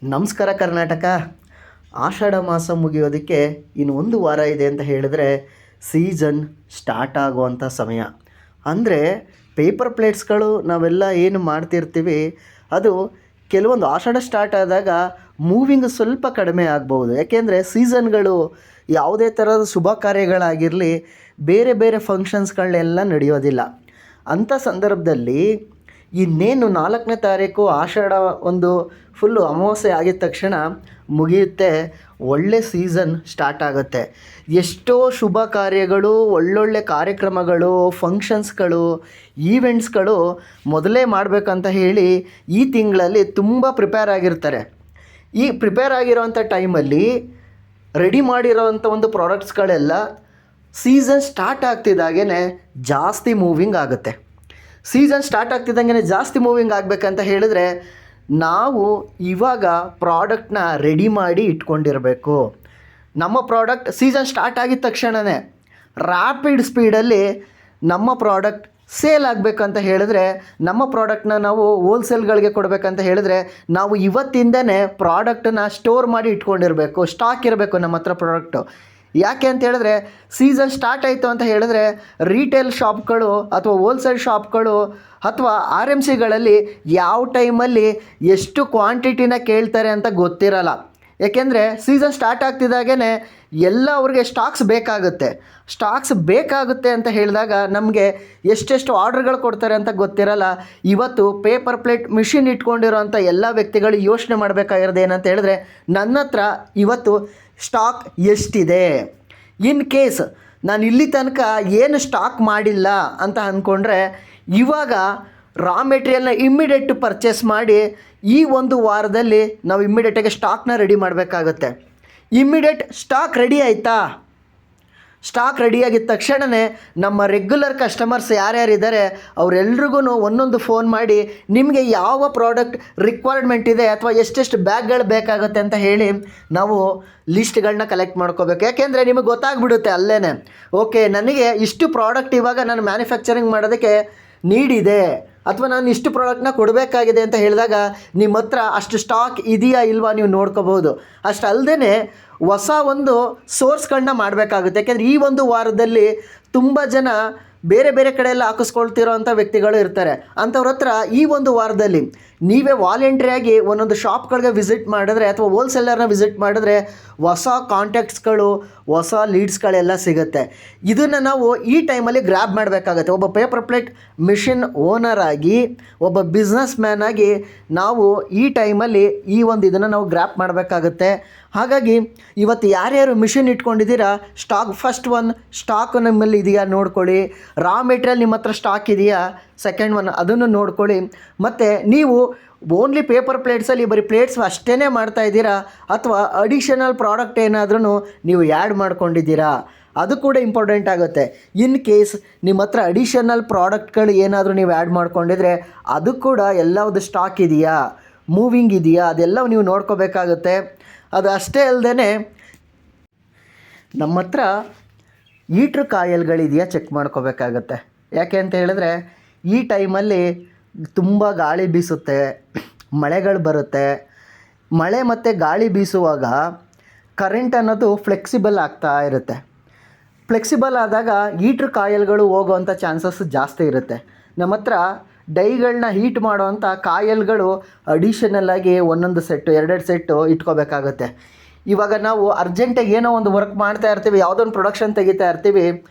ನಮಸ್ಕಾರ ಕರ್ನಾಟಕ. ಆಷಾಢ ಮಾಸ ಮುಗಿಯೋದಕ್ಕೆ ಇನ್ನು ಒಂದು ವಾರ ಇದೆ ಅಂತ ಹೇಳಿದ್ರೆ ಸೀಸನ್ ಸ್ಟಾರ್ಟ್ ಆಗುವಂಥ ಸಮಯ. ಅಂದರೆ ಪೇಪರ್ ಪ್ಲೇಟ್ಸ್ಗಳು ನಾವೆಲ್ಲ ಏನು ಮಾಡ್ತಿರ್ತೀವಿ ಅದು ಕೆಲವೊಂದು ಆಷಾಢ ಸ್ಟಾರ್ಟ್ ಆದಾಗ ಮೂವಿಂಗ್ ಸ್ವಲ್ಪ ಕಡಿಮೆ ಆಗ್ಬೋದು. ಯಾಕೆಂದರೆ ಸೀಸನ್ಗಳು ಯಾವುದೇ ಥರದ ಶುಭ ಕಾರ್ಯಗಳಾಗಿರಲಿ, ಬೇರೆ ಬೇರೆ ಫಂಕ್ಷನ್ಸ್ಗಳನ್ನೆಲ್ಲ ನಡೆಯೋದಿಲ್ಲ. ಅಂಥ ಸಂದರ್ಭದಲ್ಲಿ ಇನ್ನೇನು 4ನೇ ತಾರೀಕು ಆಷಾಢ ಒಂದು ಫುಲ್ಲು ಅಮಾವಾಸ್ಯೆ ಆಗಿದ ತಕ್ಷಣ ಮುಗಿಯುತ್ತೆ, ಒಳ್ಳೆ ಸೀಸನ್ ಸ್ಟಾರ್ಟ್ ಆಗುತ್ತೆ. ಎಷ್ಟೋ ಶುಭ ಕಾರ್ಯಗಳು, ಒಳ್ಳೊಳ್ಳೆ ಕಾರ್ಯಕ್ರಮಗಳು, ಫಂಕ್ಷನ್ಸ್ಗಳು, ಈವೆಂಟ್ಸ್ಗಳು ಮೊದಲೇ ಮಾಡಬೇಕಂತ ಹೇಳಿ ಈ ತಿಂಗಳಲ್ಲಿ ತುಂಬ ಪ್ರಿಪೇರ್ ಆಗಿರ್ತಾರೆ. ಈ ಪ್ರಿಪೇರ್ ಆಗಿರೋವಂಥ ಟೈಮಲ್ಲಿ ರೆಡಿ ಮಾಡಿರೋವಂಥ ಒಂದು ಪ್ರಾಡಕ್ಟ್ಸ್ಗಳೆಲ್ಲ ಸೀಸನ್ ಸ್ಟಾರ್ಟ್ ಆಗ್ತಿದ್ದಾಗೇ ಜಾಸ್ತಿ ಮೂವಿಂಗ್ ಆಗುತ್ತೆ. ಸೀಸನ್ ಸ್ಟಾರ್ಟ್ ಆಗ್ತಿದ್ದಂಗೆ ಜಾಸ್ತಿ ಮೂವಿಂಗ್ ಆಗಬೇಕಂತ ಹೇಳಿದ್ರೆ ನಾವು ಇವಾಗ ಪ್ರಾಡಕ್ಟ್ನ ರೆಡಿ ಮಾಡಿ ಇಟ್ಕೊಂಡಿರಬೇಕು. ನಮ್ಮ ಪ್ರಾಡಕ್ಟ್ ಸೀಸನ್ ಸ್ಟಾರ್ಟ್ ಆಗಿದ ತಕ್ಷಣವೇ ರ್ಯಾಪಿಡ್ ಸ್ಪೀಡಲ್ಲಿ ನಮ್ಮ ಪ್ರಾಡಕ್ಟ್ ಸೇಲ್ ಆಗಬೇಕಂತ ಹೇಳಿದ್ರೆ, ನಮ್ಮ ಪ್ರಾಡಕ್ಟ್ನ ನಾವು ಹೋಲ್ಸೇಲ್ಗಳಿಗೆ ಕೊಡಬೇಕಂತ ಹೇಳಿದ್ರೆ ನಾವು ಇವತ್ತಿಂದನೇ ಪ್ರಾಡಕ್ಟನ್ನು ಸ್ಟೋರ್ ಮಾಡಿ ಇಟ್ಕೊಂಡಿರಬೇಕು. ಸ್ಟಾಕ್ ಇರಬೇಕು ನಮ್ಮ ಹತ್ರ ಪ್ರಾಡಕ್ಟು. ಯಾಕೆ ಅಂತ ಹೇಳಿದ್ರೆ ಸೀಸನ್ ಸ್ಟಾರ್ಟ್ ಆಯಿತು ಅಂತ ಹೇಳಿದ್ರೆ ರೀಟೇಲ್ ಶಾಪ್ಗಳು ಅಥವಾ ಹೋಲ್ಸೇಲ್ ಶಾಪ್ಗಳು ಅಥವಾ RMCಗಳಲ್ಲಿ ಯಾವ ಟೈಮಲ್ಲಿ ಎಷ್ಟು ಕ್ವಾಂಟಿಟಿನ ಕೇಳ್ತಾರೆ ಅಂತ ಗೊತ್ತಿರಲ್ಲ. ಏಕೆಂದರೆ ಸೀಸನ್ ಸ್ಟಾರ್ಟ್ ಆಗ್ತಿದ್ದಾಗೇ ಎಲ್ಲ ಅವ್ರಿಗೆ ಸ್ಟಾಕ್ಸ್ ಬೇಕಾಗುತ್ತೆ ಅಂತ ಹೇಳಿದಾಗ ನಮಗೆ ಎಷ್ಟೆಷ್ಟು ಆರ್ಡ್ರ್ಗಳು ಕೊಡ್ತಾರೆ ಅಂತ ಗೊತ್ತಿರಲ್ಲ. ಇವತ್ತು ಪೇಪರ್ ಪ್ಲೇಟ್ ಮಿಷಿನ್ ಇಟ್ಕೊಂಡಿರೋಂಥ ಎಲ್ಲ ವ್ಯಕ್ತಿಗಳು ಯೋಚನೆ ಮಾಡಬೇಕಾಗಿರೋದು ಏನಂತ ಹೇಳಿದ್ರೆ, ನನ್ನ ಹತ್ರ ಇವತ್ತು ಸ್ಟಾಕ್ ಎಷ್ಟಿದೆ. ಇನ್ ಕೇಸ್ ನಾನು ಇಲ್ಲಿ ತನಕ ಏನು ಸ್ಟಾಕ್ ಮಾಡಿಲ್ಲ ಅಂತ ಅಂದ್ಕೊಂಡ್ರೆ ಇವಾಗ ರಾ ಮೆಟೀರಿಯಲ್ನ ಇಮ್ಮಿಡಿಯೇಟ್ ಪರ್ಚೇಸ್ ಮಾಡಿ ಈ ಒಂದು ವಾರದಲ್ಲಿ ನಾವು ಇಮ್ಮಿಡಿಯೇಟಾಗಿ ಸ್ಟಾಕ್ನ ರೆಡಿ ಮಾಡಬೇಕಾಗುತ್ತೆ. ಇಮ್ಮಿಡಿಯೇಟ್ ಸ್ಟಾಕ್ ರೆಡಿ ಆಯಿತಾ? ಸ್ಟಾಕ್ ರೆಡಿಯಾಗಿದ್ದ ತಕ್ಷಣವೇ ನಮ್ಮ ರೆಗ್ಯುಲರ್ ಕಸ್ಟಮರ್ಸ್ ಯಾರ್ಯಾರಿದ್ದಾರೆ ಅವರೆಲ್ರಿಗೂ ಒಂದೊಂದು ಫೋನ್ ಮಾಡಿ ನಿಮಗೆ ಯಾವ ಪ್ರಾಡಕ್ಟ್ ರಿಕ್ವೈರ್ಮೆಂಟ್ ಇದೆ ಅಥವಾ ಎಷ್ಟೆಷ್ಟು ಬ್ಯಾಗ್ಗಳು ಬೇಕಾಗುತ್ತೆ ಅಂತ ಹೇಳಿ ನಾವು ಲಿಸ್ಟ್ಗಳನ್ನ ಕಲೆಕ್ಟ್ ಮಾಡ್ಕೋಬೇಕು. ಯಾಕೆಂದರೆ ನಿಮಗೆ ಗೊತ್ತಾಗ್ಬಿಡುತ್ತೆ ಅಲ್ಲೇ, ಓಕೆ ನನಗೆ ಇಷ್ಟು ಪ್ರಾಡಕ್ಟ್ ಇವಾಗ ನಾನು ಮ್ಯಾನುಫ್ಯಾಕ್ಚರಿಂಗ್ ಮಾಡೋದಕ್ಕೆ ನೀಡಿದೆ ಅಥವಾ ನಾನು ಇಷ್ಟು ಪ್ರಾಡಕ್ಟ್ನ ಕೊಡಬೇಕಾಗಿದೆ ಅಂತ ಹೇಳಿದಾಗ ನಿಮ್ಮ ಹತ್ರ ಅಷ್ಟು ಸ್ಟಾಕ್ ಇದೆಯಾ ಇಲ್ವಾ ನೀವು ನೋಡ್ಕೋಬೋದು. ಅಷ್ಟು ಅಲ್ಲದೆ ಹೊಸ ಒಂದು ಸೋರ್ಸ್ಗಳನ್ನ ಮಾಡಬೇಕಾಗುತ್ತೆ. ಯಾಕೆಂದರೆ ಈ ಒಂದು ವಾರದಲ್ಲಿ ತುಂಬ ಜನ ಬೇರೆ ಬೇರೆ ಕಡೆ ಎಲ್ಲ ಹಾಕಿಸ್ಕೊಳ್ತಿರೋವಂಥ ವ್ಯಕ್ತಿಗಳು ಇರ್ತಾರೆ. ಅಂಥವ್ರ ಹತ್ರ ಈ ಒಂದು ವಾರದಲ್ಲಿ ನೀವೇ ವಾಲಂಟ್ರಿಯಾಗಿ ಒಂದೊಂದು ಶಾಪ್ಗಳಿಗೆ ವಿಸಿಟ್ ಮಾಡಿದ್ರೆ ಅಥವಾ ಹೋಲ್ಸೇಲರ್ನ ವಿಸಿಟ್ ಮಾಡಿದ್ರೆ ಹೊಸ ಕಾಂಟ್ಯಾಕ್ಟ್ಸ್ಗಳು, ಹೊಸ ಲೀಡ್ಸ್ಗಳೆಲ್ಲ ಸಿಗುತ್ತೆ. ಇದನ್ನು ನಾವು ಈ ಟೈಮಲ್ಲಿ ಗ್ರ್ಯಾಬ್ ಮಾಡಬೇಕಾಗತ್ತೆ. ಒಬ್ಬ ಪೇಪರ್ ಪ್ಲೇಟ್ ಮಿಷಿನ್ ಓನರ್ ಆಗಿ, ಒಬ್ಬ ಬಿಸ್ನೆಸ್ ಮ್ಯಾನ್ ಆಗಿ ನಾವು ಈ ಟೈಮಲ್ಲಿ ಈ ಒಂದು ಇದನ್ನು ನಾವು ಗ್ರ್ಯಾಪ್ ಮಾಡಬೇಕಾಗುತ್ತೆ. ಹಾಗಾಗಿ ಇವತ್ತು ಯಾರ್ಯಾರು ಮಿಷಿನ್ ಇಟ್ಕೊಂಡಿದ್ದೀರಾ, ಸ್ಟಾಕ್ ನಿಮ್ಮಲ್ಲಿ ಇದೆಯಾ ನೋಡ್ಕೊಳ್ಳಿ. ರಾ ಮೆಟೀರಿಯಲ್ ನಿಮ್ಮ ಹತ್ರ ಸ್ಟಾಕ್ ಇದೆಯಾ, ಸೆಕೆಂಡ್ ಒನ್ ಅದನ್ನು ನೋಡ್ಕೊಳ್ಳಿ. ಮತ್ತು ನೀವು ಓನ್ಲಿ ಪೇಪರ್ ಪ್ಲೇಟ್ಸಲ್ಲಿ ಬರೀ ಪ್ಲೇಟ್ಸ್ ಅಷ್ಟೇ ಮಾಡ್ತಾ ಇದ್ದೀರಾ ಅಥವಾ ಅಡಿಷನಲ್ ಪ್ರಾಡಕ್ಟ್ ಏನಾದ್ರೂ ನೀವು ಆ್ಯಡ್ ಮಾಡ್ಕೊಂಡಿದ್ದೀರಾ, ಅದು ಕೂಡ ಇಂಪಾರ್ಟೆಂಟ್ ಆಗುತ್ತೆ. ಇನ್ ಕೇಸ್ ನಿಮ್ಮ ಹತ್ರ ಅಡಿಷನಲ್ ಪ್ರಾಡಕ್ಟ್ಗಳು ಏನಾದರೂ ನೀವು ಆ್ಯಡ್ ಮಾಡ್ಕೊಂಡಿದ್ರೆ ಅದು ಕೂಡ ಎಲ್ಲವುದು ಸ್ಟಾಕ್ ಇದೆಯಾ, ಮೂವಿಂಗ್ ಇದೆಯಾ, ಅದೆಲ್ಲ ನೀವು ನೋಡ್ಕೋಬೇಕಾಗುತ್ತೆ. ಅದು ಅಷ್ಟೇ ಅಲ್ಲದೆ ನಮ್ಮ ಹತ್ರ ಈಟ್ರ್ ಕಾಯಿಲ್ಗಳಿದೆಯಾ ಚೆಕ್ ಮಾಡ್ಕೋಬೇಕಾಗತ್ತೆ. ಯಾಕೆ ಅಂತ ಹೇಳಿದ್ರೆ ಈ ಟೈಮಲ್ಲಿ ತುಂಬ ಗಾಳಿ ಬೀಸುತ್ತೆ, ಮಳೆಗಳು ಬರುತ್ತೆ. ಮಳೆ ಮತ್ತು ಗಾಳಿ ಬೀಸುವಾಗ ಕರೆಂಟ್ ಅನ್ನೋದು ಫ್ಲೆಕ್ಸಿಬಲ್ ಆಗ್ತಾ ಇರುತ್ತೆ. ಫ್ಲೆಕ್ಸಿಬಲ್ ಆದಾಗ ಈಟ್ರ್ ಕಾಯಿಲ್ಗಳು ಹೋಗೋವಂಥ ಚಾನ್ಸಸ್ ಜಾಸ್ತಿ ಇರುತ್ತೆ. ನಮ್ಮ ಹತ್ರ ಡೈಗಳನ್ನ ಹೀಟ್ ಮಾಡೋವಂಥ ಕಾಯಿಲ್ಗಳು ಅಡಿಷನಲ್ ಆಗಿ ಒಂದೊಂದು ಸೆಟ್ಟು, ಎರಡೆರಡು ಸೆಟ್ಟು ಇಟ್ಕೋಬೇಕಾಗತ್ತೆ. ಇವಾಗ ನಾವು ಅರ್ಜೆಂಟಾಗಿ ಏನೋ ಒಂದು ವರ್ಕ್ ಮಾಡ್ತಾ ಇರ್ತೀವಿ, ಯಾವುದೋ ಒಂದು ಪ್ರೊಡಕ್ಷನ್ ತೆಗಿತಾ ಇರ್ತೀವಿ,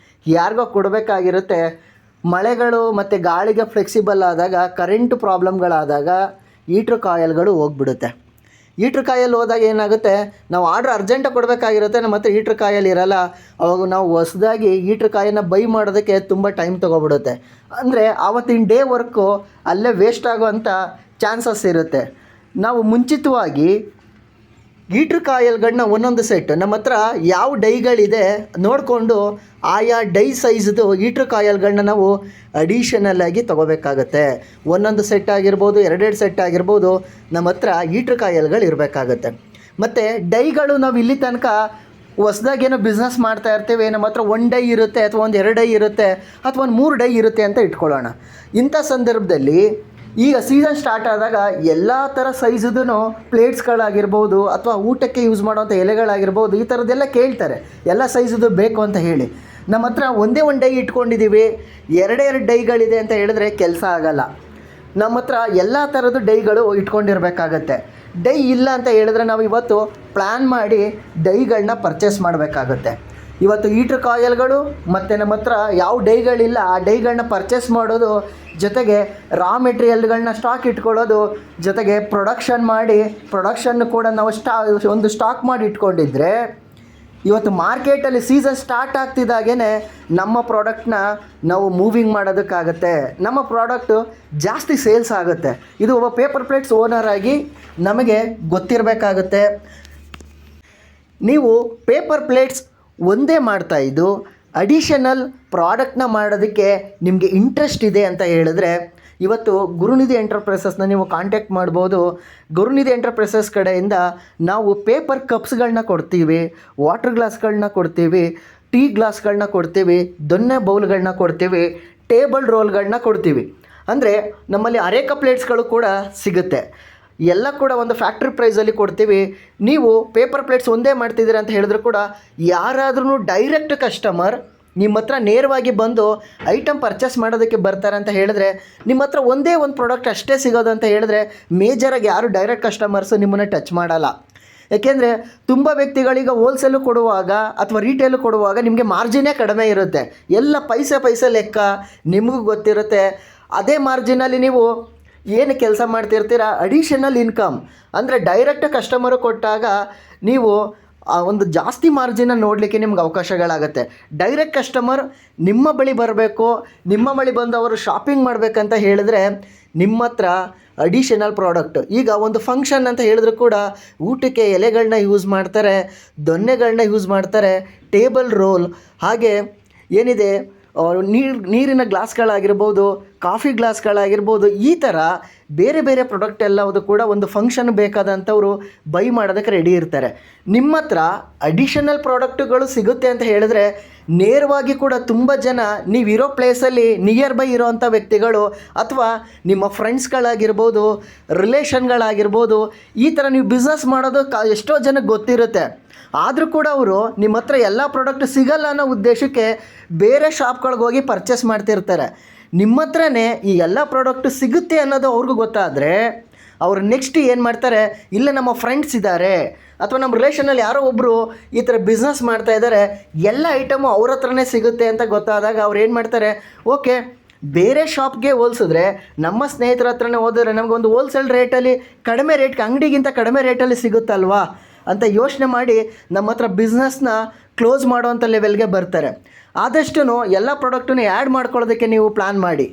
ಯಾರಿಗೋ ಕೊಡಬೇಕಾಗಿರುತ್ತೆ. ಮಳೆಗಳು ಮತ್ತು ಗಾಳಿಗೆ ಫ್ಲೆಕ್ಸಿಬಲ್ ಆದಾಗ, ಕರೆಂಟ್ ಪ್ರಾಬ್ಲಮ್ಗಳಾದಾಗ ಈಟ್ರ್ ಕಾಯಿಲ್ಗಳು ಹೋಗ್ಬಿಡುತ್ತೆ. ಈಟ್ರ್ ಕಾಯಲ್ಲಿ ಹೋದಾಗ ಏನಾಗುತ್ತೆ, ನಾವು ಆರ್ಡ್ರ್ ಅರ್ಜೆಂಟಾಗಿ ಕೊಡಬೇಕಾಗಿರುತ್ತೆ, ನಮ್ಮ ಹತ್ರ ಈಟ್ರ್ ಕಾಯಲ್ಲಿ ಇರೋಲ್ಲ. ಅವಾಗ ನಾವು ಹೊಸದಾಗಿ ಈಟ್ರ್ ಕಾಯನ್ನು ಬೈ ಮಾಡೋದಕ್ಕೆ ತುಂಬ ಟೈಮ್ ತೊಗೊಬಿಡುತ್ತೆ. ಅಂದರೆ ಆವತ್ತಿನ ಡೇ ವರ್ಕು ಅಲ್ಲೇ ವೇಸ್ಟ್ ಆಗೋವಂಥ ಚಾನ್ಸಸ್ ಇರುತ್ತೆ. ನಾವು ಮುಂಚಿತವಾಗಿ ಈಟ್ರ್ ಕಾಯಿಲ್ಗಳನ್ನ ಒಂದೊಂದು ಸೆಟ್ ನಮ್ಮ ಹತ್ರ ಯಾವ ಡೈಗಳಿದೆ ನೋಡಿಕೊಂಡು ಆಯಾ ಡೈ ಸೈಜ್ದು ಈಟ್ರ್ ಕಾಯಿಲ್ಗಳನ್ನ ನಾವು ಅಡಿಷನಲ್ ಆಗಿ ತೊಗೋಬೇಕಾಗತ್ತೆ. ಒಂದೊಂದು ಸೆಟ್ ಆಗಿರ್ಬೋದು, ಎರಡೆರಡು ಸೆಟ್ ಆಗಿರ್ಬೋದು, ನಮ್ಮ ಹತ್ರ ಈಟ್ರ್ ಕಾಯಿಲ್ಗಳು ಇರಬೇಕಾಗತ್ತೆ. ಮತ್ತು ಡೈಗಳು ನಾವು ಇಲ್ಲಿ ತನಕ ಹೊಸ್ದಾಗೇನೋ ಬಿಸ್ನೆಸ್ ಮಾಡ್ತಾ ಇರ್ತೀವಿ, ನಮ್ಮ ಹತ್ರ 1 ಡೈ ಇರುತ್ತೆ ಅಥವಾ 2 ಡೈ ಇರುತ್ತೆ ಅಥವಾ 3 ಡೈ ಇರುತ್ತೆ ಅಂತ ಇಟ್ಕೊಳ್ಳೋಣ. ಇಂಥ ಸಂದರ್ಭದಲ್ಲಿ ಈಗ ಸೀಸನ್ ಸ್ಟಾರ್ಟ್ ಆದಾಗ ಎಲ್ಲ ಥರ ಸೈಜುದು ಪ್ಲೇಟ್ಸ್ಗಳಾಗಿರ್ಬೋದು ಅಥವಾ ಊಟಕ್ಕೆ ಯೂಸ್ ಮಾಡೋವಂಥ ಎಲೆಗಳಾಗಿರ್ಬೋದು, ಈ ಥರದ್ದೆಲ್ಲ ಕೇಳ್ತಾರೆ. ಎಲ್ಲ ಸೈಜುದು ಬೇಕು ಅಂತ ಹೇಳಿ. ನಮ್ಮ ಹತ್ರ ಒಂದೇ ಒಂದು ಡೈ ಇಟ್ಕೊಂಡಿದ್ದೀವಿ, ಎರಡೆರಡು ಡೈಗಳಿದೆ ಅಂತ ಹೇಳಿದ್ರೆ ಕೆಲಸ ಆಗಲ್ಲ. ನಮ್ಮ ಹತ್ರ ಎಲ್ಲ ಥರದ್ದು ಡೈಗಳು ಇಟ್ಕೊಂಡಿರ್ಬೇಕಾಗತ್ತೆ. ಡೈ ಇಲ್ಲ ಅಂತ ಹೇಳಿದ್ರೆ ನಾವು ಇವತ್ತು ಪ್ಲ್ಯಾನ್ ಮಾಡಿ ಡೈಗಳನ್ನ ಪರ್ಚೇಸ್ ಮಾಡಬೇಕಾಗತ್ತೆ. ಇವತ್ತು ಹೀಟ್ರ್ ಕಾಯಿಲ್ಗಳು ಮತ್ತು ನಮ್ಮ ಹತ್ರ ಯಾವ ಡೈಗಳಿಲ್ಲ ಆ ಡೈಗಳನ್ನ ಪರ್ಚೇಸ್ ಮಾಡೋದು, ಜೊತೆಗೆ ರಾ ಮೆಟೀರಿಯಲ್ಗಳನ್ನ ಸ್ಟಾಕ್ ಇಟ್ಕೊಳ್ಳೋದು, ಜೊತೆಗೆ ಪ್ರೊಡಕ್ಷನ್ ಕೂಡ ನಾವು ಒಂದು ಸ್ಟಾಕ್ ಮಾಡಿ ಇಟ್ಕೊಂಡಿದ್ರೆ ಇವತ್ತು ಮಾರ್ಕೆಟಲ್ಲಿ ಸೀಸನ್ ಸ್ಟಾರ್ಟ್ ಆಗ್ತಿದ್ದಾಗೇ ನಮ್ಮ ಪ್ರಾಡಕ್ಟ್ನ ನಾವು ಮೂವಿಂಗ್ ಮಾಡೋದಕ್ಕಾಗತ್ತೆ, ನಮ್ಮ ಪ್ರಾಡಕ್ಟು ಜಾಸ್ತಿ ಸೇಲ್ಸ್ ಆಗುತ್ತೆ. ಇದು ಒಬ್ಬ ಪೇಪರ್ ಪ್ಲೇಟ್ಸ್ ಓನರ್ ಆಗಿ ನಮಗೆ ಗೊತ್ತಿರಬೇಕಾಗತ್ತೆ. ನೀವು ಪೇಪರ್ ಪ್ಲೇಟ್ಸ್ ಒಂದೇ ಮಾಡ್ತಾಯಿದ್ದು ಅಡಿಷನಲ್ ಪ್ರಾಡಕ್ಟ್ನ ಮಾಡೋದಕ್ಕೆ ನಿಮಗೆ ಇಂಟ್ರೆಸ್ಟ್ ಇದೆ ಅಂತ ಹೇಳಿದ್ರೆ ಇವತ್ತು ಗುರುನಿಧಿ ಎಂಟರ್ಪ್ರೈಸಸ್ನ ನೀವು ಕಾಂಟ್ಯಾಕ್ಟ್ ಮಾಡ್ಬೋದು. ಗುರುನಿಧಿ ಎಂಟರ್ಪ್ರೈಸಸ್ ಕಡೆಯಿಂದ ನಾವು ಪೇಪರ್ ಕಪ್ಸ್ಗಳನ್ನ ಕೊಡ್ತೀವಿ, ವಾಟರ್ ಗ್ಲಾಸ್ಗಳನ್ನ ಕೊಡ್ತೀವಿ, ಟೀ ಗ್ಲಾಸ್ಗಳನ್ನ ಕೊಡ್ತೀವಿ, ದೊನ್ನೆ ಬೌಲ್ಗಳನ್ನ ಕೊಡ್ತೀವಿ, ಟೇಬಲ್ ರೋಲ್ಗಳನ್ನ ಕೊಡ್ತೀವಿ. ಅಂದರೆ ನಮ್ಮಲ್ಲಿ ಅರೇಕ ಪ್ಲೇಟ್ಸ್ಗಳು ಕೂಡ ಸಿಗುತ್ತೆ. ಎಲ್ಲ ಕೂಡ ಒಂದು ಫ್ಯಾಕ್ಟ್ರಿ ಪ್ರೈಸಲ್ಲಿ ಕೊಡ್ತೀವಿ. ನೀವು ಪೇಪರ್ ಪ್ಲೇಟ್ಸ್ ಒಂದೇ ಮಾಡ್ತಿದ್ದೀರ ಅಂತ ಹೇಳಿದ್ರು ಕೂಡ ಯಾರಾದ್ರೂ ಡೈರೆಕ್ಟ್ ಕಸ್ಟಮರ್ ನಿಮ್ಮ ಹತ್ರ ನೇರವಾಗಿ ಬಂದು ಐಟಮ್ ಪರ್ಚೇಸ್ ಮಾಡೋದಕ್ಕೆ ಬರ್ತಾರೆ ಅಂತ ಹೇಳಿದ್ರೆ ನಿಮ್ಮ ಹತ್ರ ಒಂದೇ ಒಂದು ಪ್ರಾಡಕ್ಟ್ ಅಷ್ಟೇ ಸಿಗೋದು ಅಂತ ಹೇಳಿದ್ರೆ ಮೇಜರಾಗಿ ಯಾರು ಡೈರೆಕ್ಟ್ ಕಸ್ಟಮರ್ಸು ನಿಮ್ಮನ್ನು ಟಚ್ ಮಾಡಲ್ಲ. ಯಾಕೆಂದರೆ ತುಂಬ ವ್ಯಕ್ತಿಗಳಿಗೆ ಹೋಲ್ಸೇಲು ಕೊಡುವಾಗ ಅಥವಾ ರಿಟೇಲು ಕೊಡುವಾಗ ನಿಮಗೆ ಮಾರ್ಜಿನೇ ಕಡಿಮೆ ಇರುತ್ತೆ. ಎಲ್ಲ ಪೈಸೆ ಲೆಕ್ಕ ನಿಮಗೂ ಗೊತ್ತಿರುತ್ತೆ. ಅದೇ ಮಾರ್ಜಿನಲ್ಲಿ ನೀವು ಏನು ಕೆಲಸ ಮಾಡ್ತಿರ್ತೀರ, ಅಡಿಷನಲ್ ಇನ್ಕಮ್ ಅಂದರೆ ಡೈರೆಕ್ಟ್ ಕಸ್ಟಮರು ಕೊಟ್ಟಾಗ ನೀವು ಒಂದು ಜಾಸ್ತಿ ಮಾರ್ಜಿನ ನೋಡಲಿಕ್ಕೆ ನಿಮ್ಗೆ ಅವಕಾಶಗಳಾಗುತ್ತೆ. ಡೈರೆಕ್ಟ್ ಕಸ್ಟಮರ್ ನಿಮ್ಮ ಬಳಿ ಬರಬೇಕು, ನಿಮ್ಮ ಬಳಿ ಬಂದು ಅವರು ಶಾಪಿಂಗ್ ಮಾಡಬೇಕಂತ ಹೇಳಿದ್ರೆ ನಿಮ್ಮ ಹತ್ರ ಅಡಿಷನಲ್ ಪ್ರಾಡಕ್ಟ್. ಈಗ ಒಂದು ಫಂಕ್ಷನ್ ಅಂತ ಹೇಳಿದ್ರು ಕೂಡ ಊಟಕ್ಕೆ ಎಲೆಗಳನ್ನ ಯೂಸ್ ಮಾಡ್ತಾರೆ, ದೊನ್ನೆಗಳನ್ನ ಯೂಸ್ ಮಾಡ್ತಾರೆ, ಟೇಬಲ್ ರೋಲ್, ಹಾಗೆ ಏನಿದೆ ನೀರಿನ ಗ್ಲಾಸ್ಗಳಾಗಿರ್ಬೋದು, ಕಾಫಿ ಗ್ಲಾಸ್ಗಳಾಗಿರ್ಬೋದು, ಈ ಥರ ಬೇರೆ ಬೇರೆ ಪ್ರಾಡಕ್ಟ್ ಎಲ್ಲವುದು ಕೂಡ ಒಂದು ಫಂಕ್ಷನ್ ಬೇಕಾದಂಥವ್ರು ಬೈ ಮಾಡೋದಕ್ಕೆ ರೆಡಿ ಇರ್ತಾರೆ. ನಿಮ್ಮ ಹತ್ರ ಅಡಿಷನಲ್ ಪ್ರಾಡಕ್ಟುಗಳು ಸಿಗುತ್ತೆ ಅಂತ ಹೇಳಿದ್ರೆ ನೇರವಾಗಿ ಕೂಡ ತುಂಬ ಜನ ನೀವಿರೋ ಪ್ಲೇಸಲ್ಲಿ ನಿಯರ್ ಬೈ ಇರೋವಂಥ ವ್ಯಕ್ತಿಗಳು ಅಥವಾ ನಿಮ್ಮ ಫ್ರೆಂಡ್ಸ್ಗಳಾಗಿರ್ಬೋದು, ರಿಲೇಷನ್ಗಳಾಗಿರ್ಬೋದು, ಈ ಥರ ನೀವು ಬಿಸ್ನೆಸ್ ಮಾಡೋದು ಎಷ್ಟೋ ಜನಕ್ಕೆ ಗೊತ್ತಿರುತ್ತೆ. ಆದರೂ ಕೂಡ ಅವರು ನಿಮ್ಮ ಹತ್ರ ಎಲ್ಲ ಪ್ರಾಡಕ್ಟ್ ಸಿಗಲ್ಲ ಅನ್ನೋ ಉದ್ದೇಶಕ್ಕೆ ಬೇರೆ ಶಾಪ್ಗಳಿಗೆ ಹೋಗಿ ಪರ್ಚೇಸ್ ಮಾಡ್ತಿರ್ತಾರೆ. ನಿಮ್ಮ ಹತ್ರನೇ ಈ ಎಲ್ಲ ಪ್ರಾಡಕ್ಟು ಸಿಗುತ್ತೆ ಅನ್ನೋದು ಅವ್ರಿಗೂ ಗೊತ್ತಾದರೆ ಅವರು ನೆಕ್ಸ್ಟ್ ಏನು ಮಾಡ್ತಾರೆ, ಇಲ್ಲ ನಮ್ಮ ಫ್ರೆಂಡ್ಸ್ ಇದ್ದಾರೆ ಅಥವಾ ನಮ್ಮ ರಿಲೇಷನಲ್ಲಿ ಯಾರೋ ಒಬ್ಬರು ಈ ಥರ ಬಿಸ್ನೆಸ್ ಮಾಡ್ತಾಯಿದ್ದಾರೆ, ಎಲ್ಲ ಐಟಮು ಅವ್ರ ಹತ್ರನೇ ಸಿಗುತ್ತೆ ಅಂತ ಗೊತ್ತಾದಾಗ ಅವ್ರು ಏನು ಮಾಡ್ತಾರೆ, ಓಕೆ ಬೇರೆ ಶಾಪ್ಗೆ ಹೋಲಿಸಿದ್ರೆ ನಮ್ಮ ಸ್ನೇಹಿತರ ಹತ್ರನೇ ಹೋದರೆ ನಮಗೊಂದು ಹೋಲ್ಸೇಲ್ ರೇಟಲ್ಲಿ ಕಡಿಮೆ ರೇಟ್ಗೆ, ಅಂಗಡಿಗಿಂತ ಕಡಿಮೆ ರೇಟಲ್ಲಿ ಸಿಗುತ್ತಲ್ವಾ ಅಂತ ಯೋಚನೆ ಮಾಡಿ ನಮ್ಮ ಹತ್ರ ಬಿಸ್ನೆಸ್ನ ಕ್ಲೋಸ್ ಮಾಡೋವಂಥ ಲೆವೆಲ್ಗೆ ಬರ್ತಾರೆ. ಆದಷ್ಟು ಎಲ್ಲ ಪ್ರಾಡಕ್ಟನ್ನು ಆ್ಯಡ್ ಮಾಡ್ಕೊಳ್ಳೋದಕ್ಕೆ ನೀವು ಪ್ಲ್ಯಾನ್ ಮಾಡಿ.